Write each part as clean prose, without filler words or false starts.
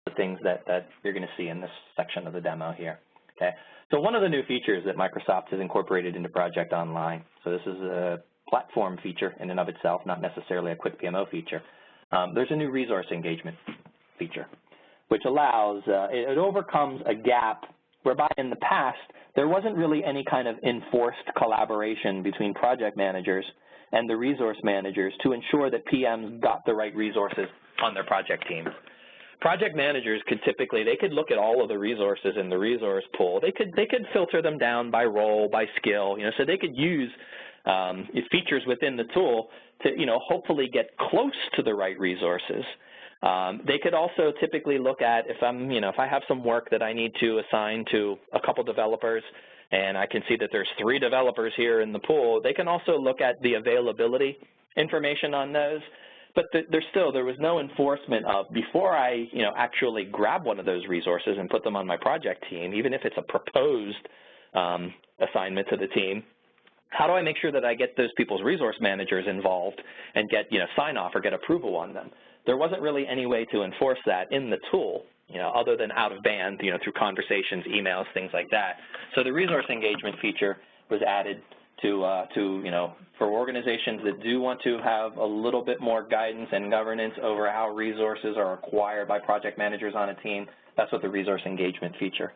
the things that you're going to see in this section of the demo here. Okay, so one of the new features that Microsoft has incorporated into Project Online, so this is a platform feature in and of itself, not necessarily a quick PMO feature. There's a new resource engagement feature, which allows, it overcomes a gap whereby in the past there wasn't really any kind of enforced collaboration between project managers and the resource managers to ensure that PMs got the right resources on their project teams. Project managers could typically, they could look at all of the resources in the resource pool. They could filter them down by role, by skill, so they could use features within the tool to, hopefully get close to the right resources. They could also typically look at if I have some work that I need to assign to a couple developers and I can see that there's 3 developers here in the pool, they can also look at the availability information on those. But there was no enforcement of, before I actually grab one of those resources and put them on my project team, even if it's a proposed assignment to the team, how do I make sure that I get those people's resource managers involved and get sign off or get approval on them? There wasn't really any way to enforce that in the tool, other than out of band, through conversations, emails, things like that. So the resource engagement feature was added for organizations that do want to have a little bit more guidance and governance over how resources are acquired by project managers on a team. That's what the resource engagement feature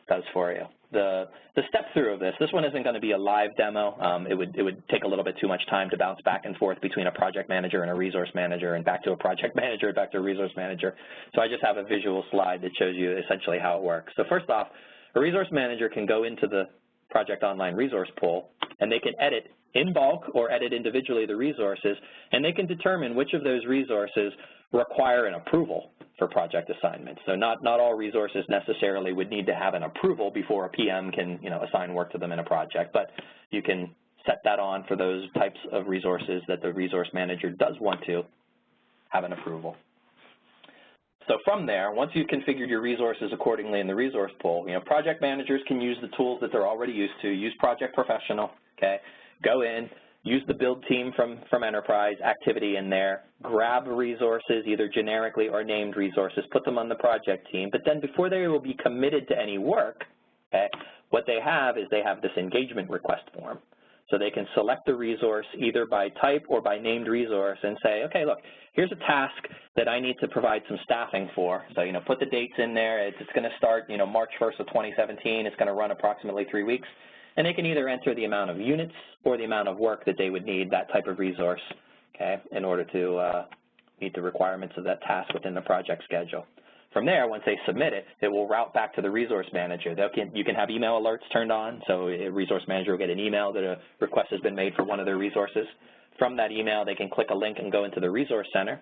does for you. The step through of this one isn't going to be a live demo. It would take a little bit too much time to bounce back and forth between a project manager and a resource manager and back to a project manager and back to a resource manager. So I just have a visual slide that shows you essentially how it works. So first off, a resource manager can go into the Project Online resource pool, and they can edit in bulk or edit individually the resources, and they can determine which of those resources require an approval for project assignments. So not all resources necessarily would need to have an approval before a PM can assign work to them in a project, but you can set that on for those types of resources that the resource manager does want to have an approval. So from there, once you've configured your resources accordingly in the resource pool, project managers can use the tools that they're already used to. Use Project Professional, okay? Go in, use the build team from Enterprise activity in there, grab resources, either generically or named resources, put them on the project team. But then before they will be committed to any work, okay, what they have is they have this engagement request form. So they can select the resource either by type or by named resource and say, okay, look, here's a task that I need to provide some staffing for. So, put the dates in there. It's going to start, March 1st of 2017. It's going to run approximately 3 weeks. And they can either enter the amount of units or the amount of work that they would need, that type of resource, okay, in order to meet the requirements of that task within the project schedule. From there, once they submit it, it will route back to the resource manager. You can have email alerts turned on, so a resource manager will get an email that a request has been made for one of their resources. From that email, they can click a link and go into the resource center.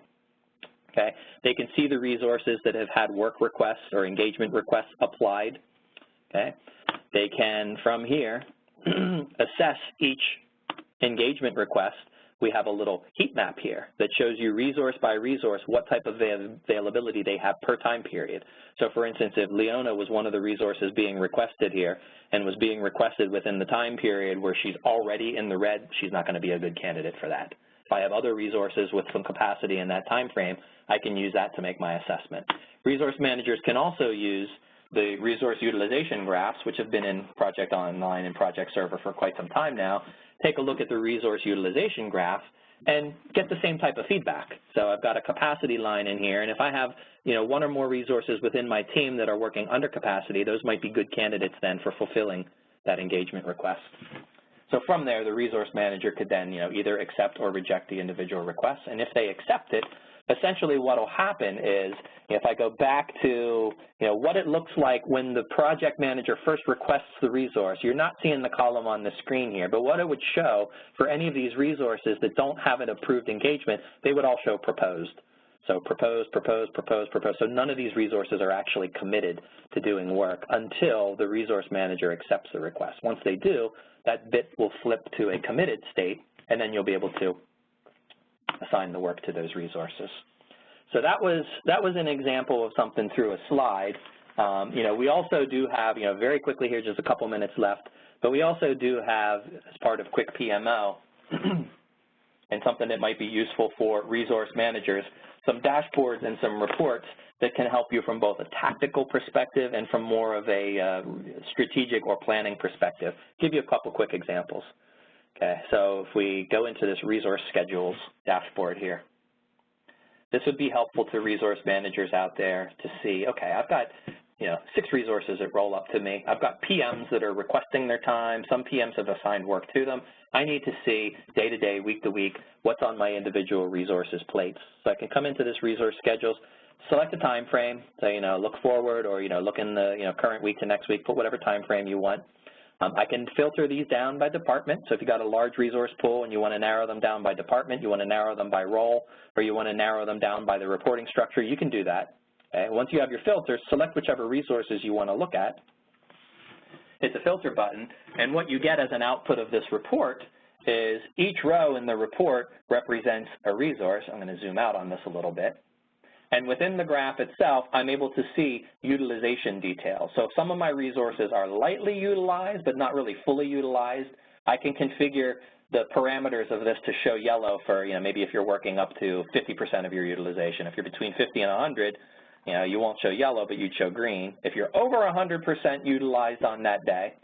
Okay. They can see the resources that have had work requests or engagement requests applied. Okay. They can, from here, assess each engagement request. We have a little heat map here that shows you resource by resource what type of availability they have per time period. So for instance, if Leona was one of the resources being requested here and was being requested within the time period where she's already in the red, she's not going to be a good candidate for that. If I have other resources with some capacity in that time frame, I can use that to make my assessment. Resource managers can also use the resource utilization graphs, which have been in Project Online and Project Server for quite some time now. Take a look at the resource utilization graph and get the same type of feedback. So I've got a capacity line in here, and if I have one or more resources within my team that are working under capacity, those might be good candidates then for fulfilling that engagement request. So from there, the resource manager could then either accept or reject the individual requests, and if they accept it, essentially what will happen is, if I go back to what it looks like when the project manager first requests the resource, you're not seeing the column on the screen here, but what it would show for any of these resources that don't have an approved engagement, they would all show proposed. So proposed, proposed, proposed, proposed. So none of these resources are actually committed to doing work until the resource manager accepts the request. Once they do, that bit will flip to a committed state, and then you'll be able to assign the work to those resources. So that was an example of something through a slide. We also do have, very quickly here, just a couple minutes left, but we also do have, as part of Quick PMO, and something that might be useful for resource managers, some dashboards and some reports that can help you from both a tactical perspective and from more of a strategic or planning perspective. Give you a couple quick examples. Okay, so if we go into this resource schedules dashboard here, this would be helpful to resource managers out there to see, okay, I've got 6 resources that roll up to me. I've got PMs that are requesting their time. Some PMs have assigned work to them. I need to see day-to-day, week-to-week, what's on my individual resources plates. So I can come into this resource schedules, select a time frame, so look forward or look in the current week to next week, put whatever time frame you want. I can filter these down by department. So if you've got a large resource pool and you want to narrow them down by department, you want to narrow them by role, or you want to narrow them down by the reporting structure, you can do that. Okay? Once you have your filters, select whichever resources you want to look at. Hit the filter button, and what you get as an output of this report is each row in the report represents a resource. I'm going to zoom out on this a little bit. And within the graph itself, I'm able to see utilization details. So if some of my resources are lightly utilized but not really fully utilized, I can configure the parameters of this to show yellow for, maybe if you're working up to 50% of your utilization. If you're between 50 and 100, you won't show yellow, but you'd show green. If you're over 100% utilized on that day,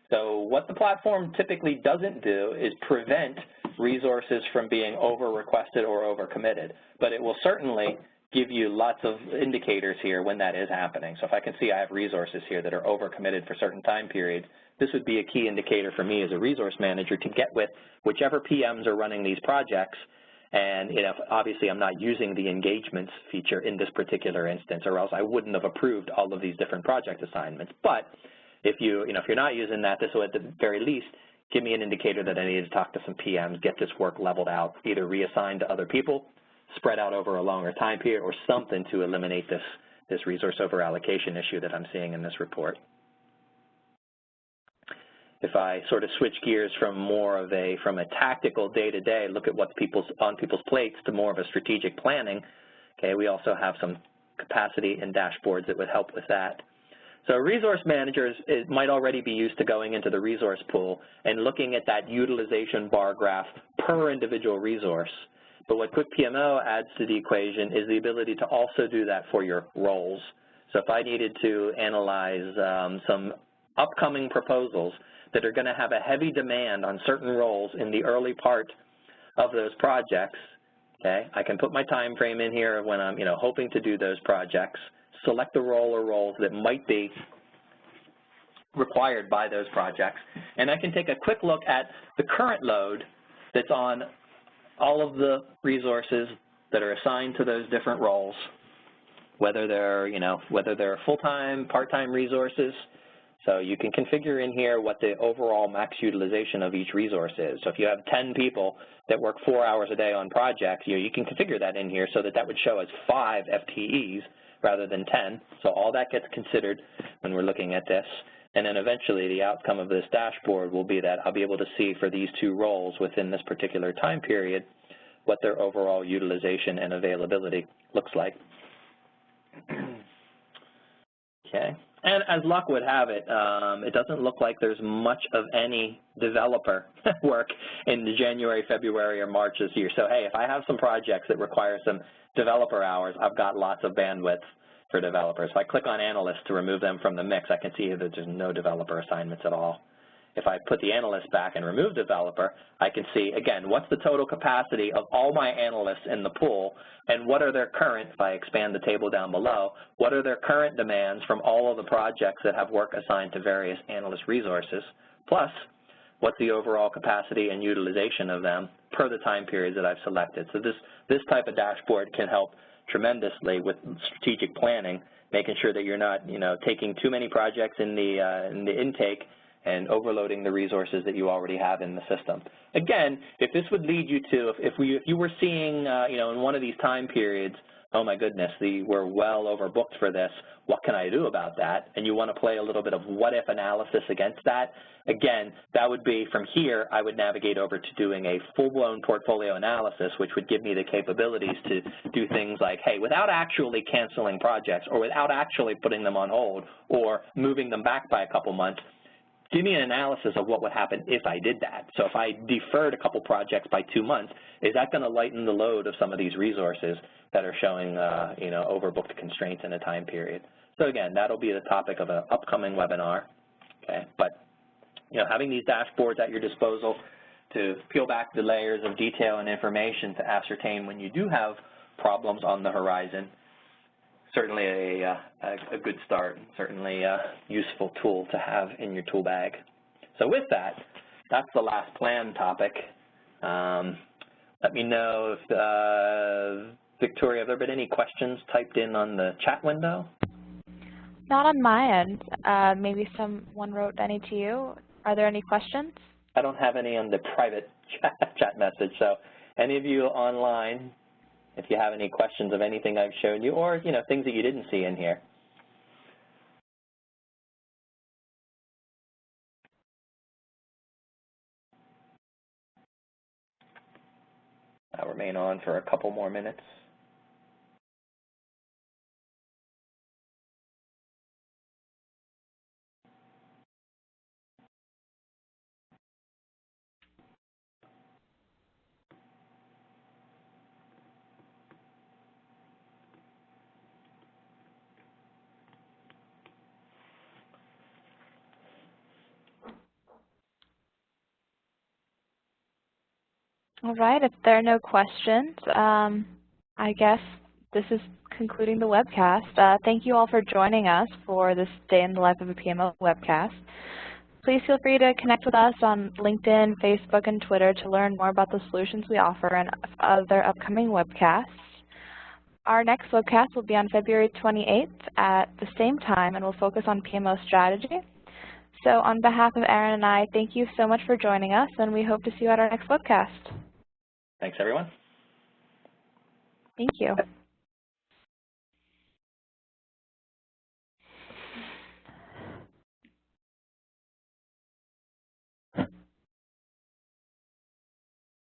so what the platform typically doesn't do is prevent resources from being over-requested or over-committed, but it will certainly give you lots of indicators here when that is happening. So if I can see I have resources here that are over-committed for certain time periods, this would be a key indicator for me as a resource manager to get with whichever PMs are running these projects. And obviously I'm not using the engagements feature in this particular instance, or else I wouldn't have approved all of these different project assignments. But if you're not using that, this will at the very least give me an indicator that I need to talk to some PMs, get this work leveled out, either reassigned to other people, spread out over a longer time period, or something to eliminate this resource over allocation issue that I'm seeing in this report. If I sort of switch gears from more of a tactical day-to-day, look at what's on people's plates, to more of a strategic planning, okay, we also have some capacity and dashboards that would help with that. So resource managers might already be used to going into the resource pool and looking at that utilization bar graph per individual resource. But what Quick PMO adds to the equation is the ability to also do that for your roles. So if I needed to analyze some upcoming proposals that are going to have a heavy demand on certain roles in the early part of those projects, okay, I can put my time frame in here when I'm hoping to do those projects, select the role or roles that might be required by those projects, and I can take a quick look at the current load that's on all of the resources that are assigned to those different roles, whether they're full-time, part-time resources. So you can configure in here what the overall max utilization of each resource is. So if you have 10 people that work 4 hours a day on projects, you can configure that in here so that would show as 5 FTEs rather than 10. So all that gets considered when we're looking at this. And then eventually the outcome of this dashboard will be that I'll be able to see for these 2 roles within this particular time period what their overall utilization and availability looks like. Okay. And as luck would have it, it doesn't look like there's much of any developer work in the January, February, or March this year. So, hey, if I have some projects that require some developer hours, I've got lots of bandwidth for developers. If I click on analysts to remove them from the mix, I can see that there's no developer assignments at all. If I put the analyst back and remove developer, I can see, again, what's the total capacity of all my analysts in the pool, and what are their current, if I expand the table down below, what are their current demands from all of the projects that have work assigned to various analyst resources, plus what's the overall capacity and utilization of them per the time periods that I've selected. So this type of dashboard can help tremendously with strategic planning, making sure that you're not, taking too many projects in the intake and overloading the resources that you already have in the system. Again, if this would lead you to, if you were seeing, in one of these time periods, oh my goodness, we're well overbooked for this, what can I do about that? And you want to play a little bit of what-if analysis against that, again, that would be, from here, I would navigate over to doing a full-blown portfolio analysis, which would give me the capabilities to do things like, hey, without actually canceling projects or without actually putting them on hold or moving them back by a couple months, give me an analysis of what would happen if I did that. So if I deferred a couple projects by 2 months, is that going to lighten the load of some of these resources that are showing, you know, overbooked constraints in a time period? So again, that'll be the topic of an upcoming webinar. Okay, but you know, having these dashboards at your disposal to peel back the layers of detail and information to ascertain when you do have problems on the horizon, certainly a good start, certainly a useful tool to have in your tool bag. So with that, that's the last plan topic. Let me know if, Victoria, have there been any questions typed in on the chat window? Not on my end. Maybe someone wrote any to you. Are there any questions? I don't have any on the private chat message, so any of you online, if you have any questions of anything I've shown you, or you know, things that you didn't see in here. I'll remain on for a couple more minutes. All right, if there are no questions, I guess this is concluding the webcast. Thank you all for joining us for this Day in the Life of a PMO webcast. Please feel free to connect with us on LinkedIn, Facebook, and Twitter to learn more about the solutions we offer and other upcoming webcasts. Our next webcast will be on February 28th at the same time and will focus on PMO strategy. So on behalf of Aaron and I, thank you so much for joining us, and we hope to see you at our next webcast. Thanks, everyone. Thank you.